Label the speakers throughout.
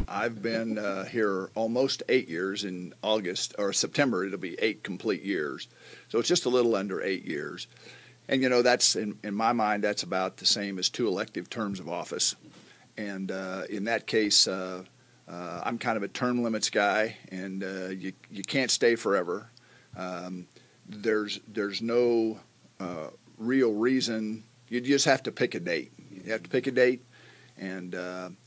Speaker 1: I've been here almost 8 years. In August or September, it'll be 8 complete years. So it's just a little under 8 years. And, that's in my mind, that's about the same as 2 elective terms of office. And in that case, I'm kind of a term limits guy, and you can't stay forever. There's no real reason. You just have to pick a date. You have to pick a date. And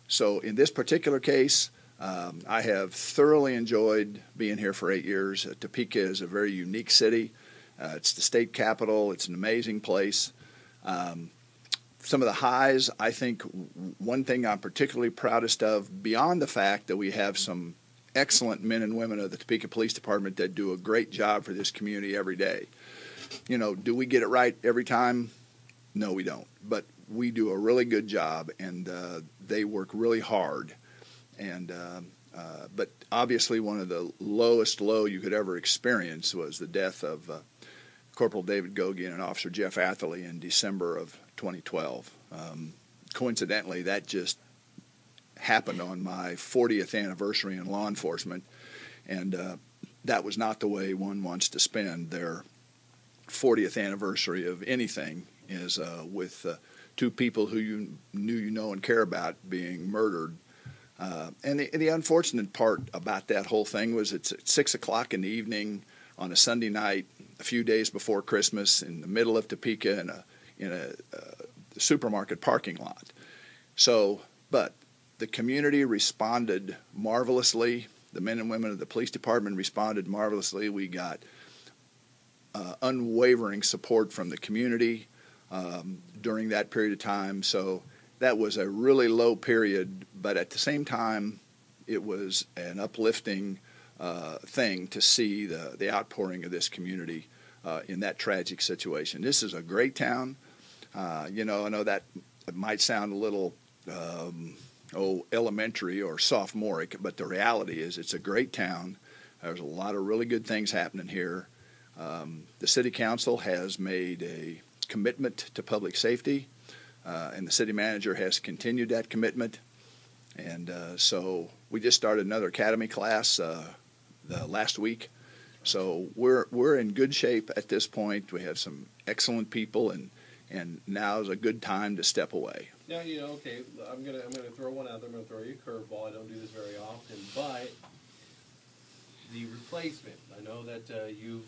Speaker 1: so in this particular case, I have thoroughly enjoyed being here for 8 years. Topeka is a very unique city. It's the state capital. It's an amazing place. Some of the highs, I think one thing I'm particularly proudest of, beyond the fact that we have some excellent men and women of the Topeka Police Department that do a great job for this community every day. Do we get it right every time? No, we don't. But we do a really good job, and they work really hard. And but obviously one of the lowest low you could ever experience was the death of Corporal David Gogian and Officer Jeff Atherley in December of 2012. Coincidentally, that just happened on my 40th anniversary in law enforcement, and that was not the way one wants to spend their 40th anniversary of anything, is with two people who you know and care about being murdered. And the unfortunate part about that whole thing was it's at 6 o'clock in the evening on a Sunday night, a few days before Christmas, in the middle of Topeka in a supermarket parking lot. So, but the community responded marvelously. The men and women of the police department responded marvelously. We got unwavering support from the community during that period of time. So that was a really low period, but at the same time, it was an uplifting thing to see the outpouring of this community in that tragic situation. This is a great town. I know that it might sound a little elementary or sophomoric, but the reality is it's a great town. There's a lot of really good things happening here. The city council has made a commitment to public safety, and the city manager has continued that commitment. And so we just started another academy class last week. So we're in good shape at this point. We have some excellent people, and now is a good time to step away.
Speaker 2: Now, okay, I'm gonna throw one out there. I'm gonna throw you a curveball. I don't do this very often, but the replacement. I know that you've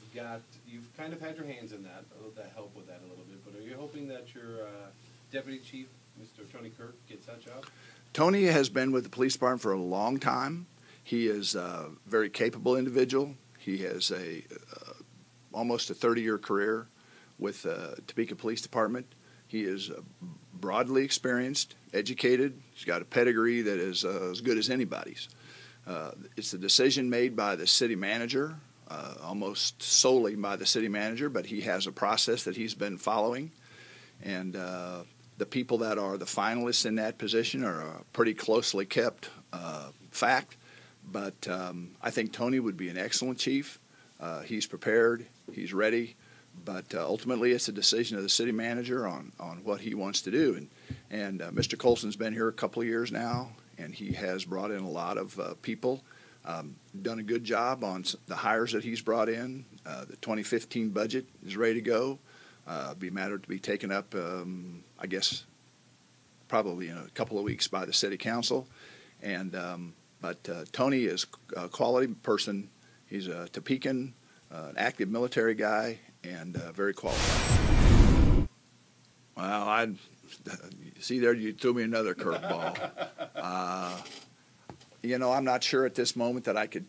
Speaker 2: kind of had your hands in that. I'll help with that a little bit. But are you hoping that your deputy chief, Mr. Tony Kirk, gets that job?
Speaker 1: Tony has been with the police department for a long time. He is a very capable individual. He has almost a 30-year career with the Topeka Police Department. He is broadly experienced, educated. He's got a pedigree that is as good as anybody's. It's a decision made by the city manager, almost solely by the city manager, but he has a process that he's been following. And the people that are the finalists in that position are a pretty closely kept fact. But I think Tony would be an excellent chief. He's prepared. He's ready. But ultimately, it's a decision of the city manager on what he wants to do. And Mr. Colson's been here a couple of years now, and he has brought in a lot of people, done a good job on the hires that he's brought in. The 2015 budget is ready to go. Be a matter to be taken up, I guess, probably in a couple of weeks by the city council. And but Tony is a quality person. He's a Topekan, an active military guy, and very qualified. Well, see there, you threw me another curveball. I'm not sure at this moment that I could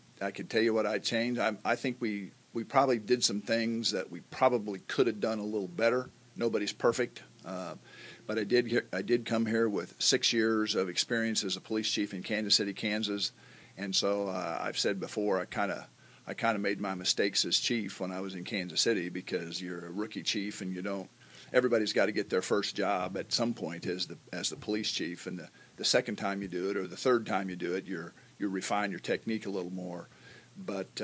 Speaker 1: tell you what I'd change. I think we probably did some things that we probably could have done a little better. Nobody's perfect, but I did come here with 6 years of experience as a police chief in Kansas City, Kansas, and so I've said before I kind of made my mistakes as chief when I was in Kansas City, because you're a rookie chief and everybody's got to get their first job at some point as the police chief, and the second time you do it or the third time you do it, you refine your technique a little more. But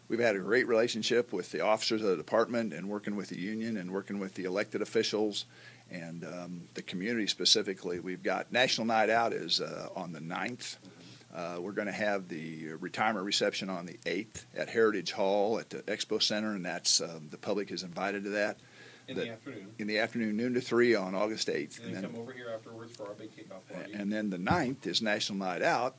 Speaker 1: we've had a great relationship with the officers of the department, and working with the union and working with the elected officials and the community specifically. We've got National Night Out is on the 9th. We're going to have the retirement reception on the 8th at Heritage Hall at the Expo Center, and that's the public is invited to that.
Speaker 2: In the afternoon.
Speaker 1: In the afternoon, noon to 3 on August 8th.
Speaker 2: And then come over here afterwards for our big kickoff party.
Speaker 1: And then the 9th is National Night Out,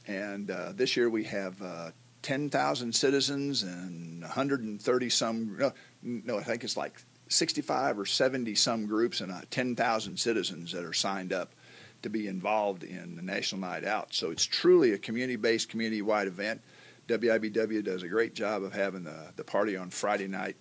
Speaker 1: and this year we have 10,000 citizens and 130 some. No, I think it's like 65 or 70 some groups and 10,000 citizens that are signed up to be involved in the National Night Out. So it's truly a community-based, community-wide event. WIBW does a great job of having the party on Friday night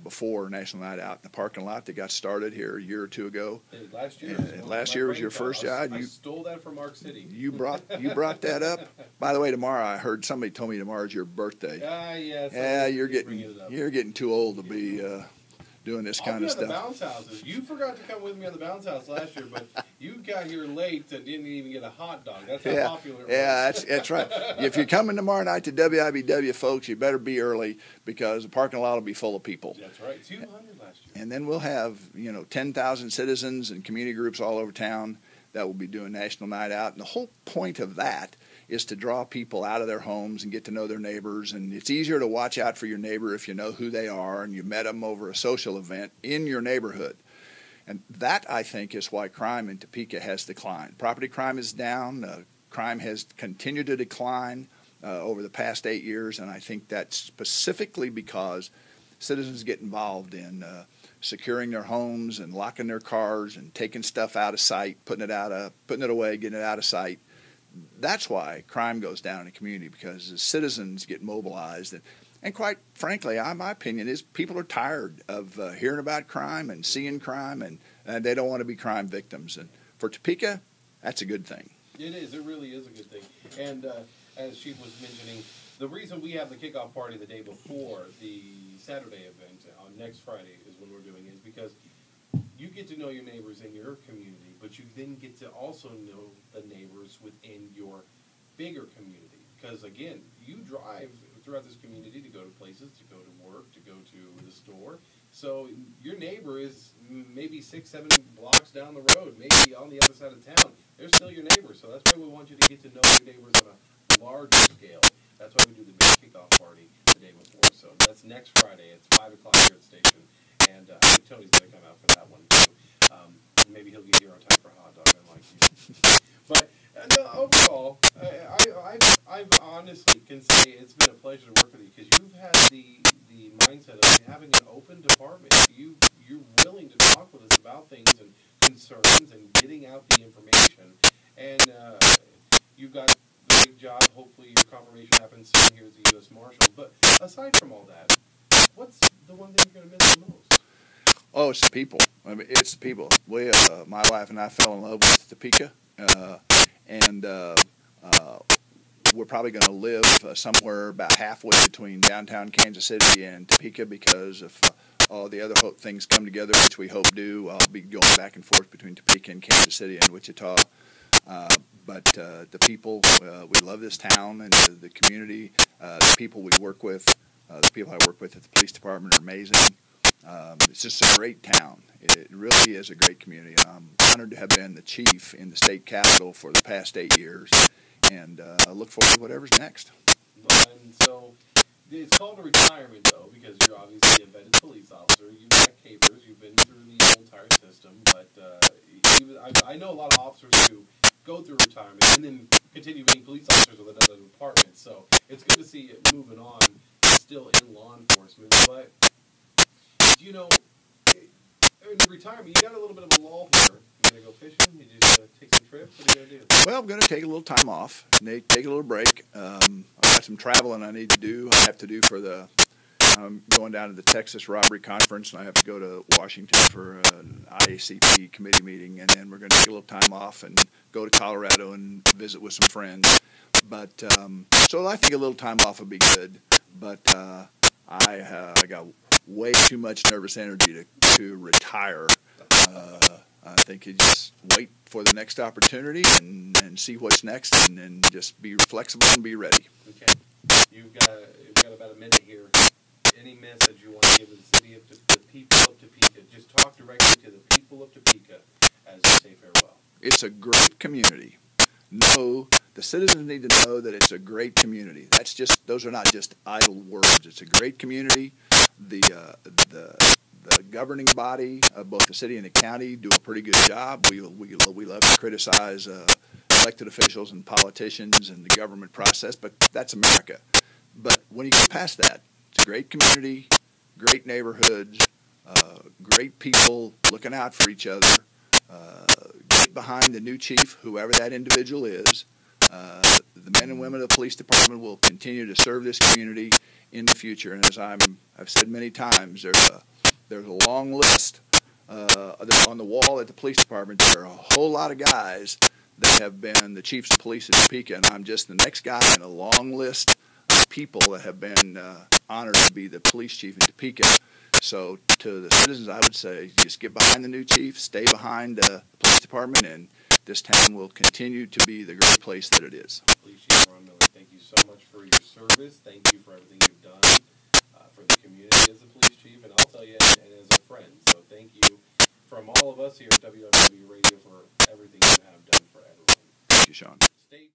Speaker 1: before National Night Out in the parking lot that got started here a year or two ago.
Speaker 2: Last year.
Speaker 1: Last year was your first job.
Speaker 2: I stole that from Mark City.
Speaker 1: You brought that up. By the way, tomorrow I heard somebody told me tomorrow's your birthday.
Speaker 2: Yes.
Speaker 1: Yeah, you're getting too old to be doing this kind of stuff.
Speaker 2: The bounce houses. You forgot to come with me on the bounce house last year, but you got here late and didn't even get a hot dog. That's how popular it was.
Speaker 1: Yeah, that's right. If you're coming tomorrow night to WIBW, folks, you better be early because the parking lot will be full of people.
Speaker 2: That's right. 200 last year.
Speaker 1: And then we'll have 10,000 citizens and community groups all over town that will be doing National Night Out. And the whole point of that is to draw people out of their homes and get to know their neighbors. And it's easier to watch out for your neighbor if you know who they are and you met them over a social event in your neighborhood. And that, I think, is why crime in Topeka has declined. Property crime is down. Crime has continued to decline over the past 8 years, and I think that's specifically because citizens get involved in securing their homes and locking their cars and taking stuff out of sight, putting it away, getting it out of sight. That's why crime goes down in the community, because the citizens get mobilized. And quite frankly, my opinion is people are tired of hearing about crime and seeing crime, and they don't want to be crime victims. And for Topeka, that's a good thing.
Speaker 2: It is. It really is a good thing. And as Chief was mentioning, the reason we have the kickoff party the day before the Saturday event on next Friday is when we're doing it, is because you get to know your neighbors in your community, but you then get to also know the neighbors within your bigger community. Because, again, you drive throughout this community to go to places, to go to work, to go to the store. So your neighbor is maybe 6-7 blocks down the road, maybe on the other side of town. They're still your neighbor. So that's why we want you to get to know your neighbors on a larger scale. That's why we do the big kickoff party the day before. So that's next Friday. It's 5 o'clock here at the station. And I think Tony's going to come out for that one, too. Maybe he'll get here on time for a hot dog, unlike you. But no, overall, I honestly can say it's been a pleasure to work with you, because you've had the mindset of having an open department. You're willing to talk with us about things and concerns and getting out the information. And you've got a big job. Hopefully your confirmation happens soon here as the U.S. Marshal. But aside from all that, what's the one thing you're going to miss the most?
Speaker 1: Oh, it's the people. I mean, it's the people. We, my wife and I fell in love with Topeka, and we're probably going to live somewhere about halfway between downtown Kansas City and Topeka, because if all the other things come together, which we hope do, I'll be going back and forth between Topeka and Kansas City and Wichita. But the people, we love this town and the community. The people we work with, the people I work with at the police department are amazing. It's just a great town. It really is a great community. I'm honored to have been the chief in the state capitol for the past 8 years, and I look forward to whatever's next.
Speaker 2: And so it's called a retirement, though, because you're obviously a vetted police officer. You've got capers. You've been through the whole entire system. But I know a lot of officers who go through retirement and then continue being police officers with another department. So it's good to see it moving on, still in law enforcement. But in retirement, you got a little bit of a lull here. You going to go fishing? You just take some trips? What are you going to do?
Speaker 1: Well, I'm going to take a little time off. Take a little break. I've got some traveling I need to do. I have to do for I'm going down to the Texas Robbery Conference, and I have to go to Washington for an IACP committee meeting, and then we're going to take a little time off and go to Colorado and visit with some friends. But so I think a little time off would be good. But I got way too much nervous energy to retire. I think you just wait for the next opportunity and see what's next, and just be flexible and be ready.
Speaker 2: Okay. You've got about a minute here. Any message you want to give to the city of the people of Topeka? Just talk directly to the people of Topeka as you say farewell.
Speaker 1: It's a great community. Know the citizens need to know that it's a great community. Those are not just idle words. It's a great community. The governing body of both the city and the county do a pretty good job. We love to criticize elected officials and politicians and the government process, but that's America. But when you get past that, it's a great community, great neighborhoods, great people looking out for each other. Get behind the new chief, whoever that individual is. The men and women of the police department will continue to serve this community in the future. And as I've said many times, there's a long list on the wall at the police department. There are a whole lot of guys that have been the chiefs of police in Topeka, and I'm just the next guy in a long list of people that have been honored to be the police chief in Topeka. So to the citizens, I would say just get behind the new chief, stay behind the police department, and this town will continue to be the great place that it is.
Speaker 2: Police Chief Ron Miller, thank you so much for your service. Thank you for everything you've done for the community as a police chief, and I'll tell you, and as a friend. So thank you from all of us here at WWW Radio for everything you have done for everyone.
Speaker 1: Thank you, Sean.
Speaker 2: Stay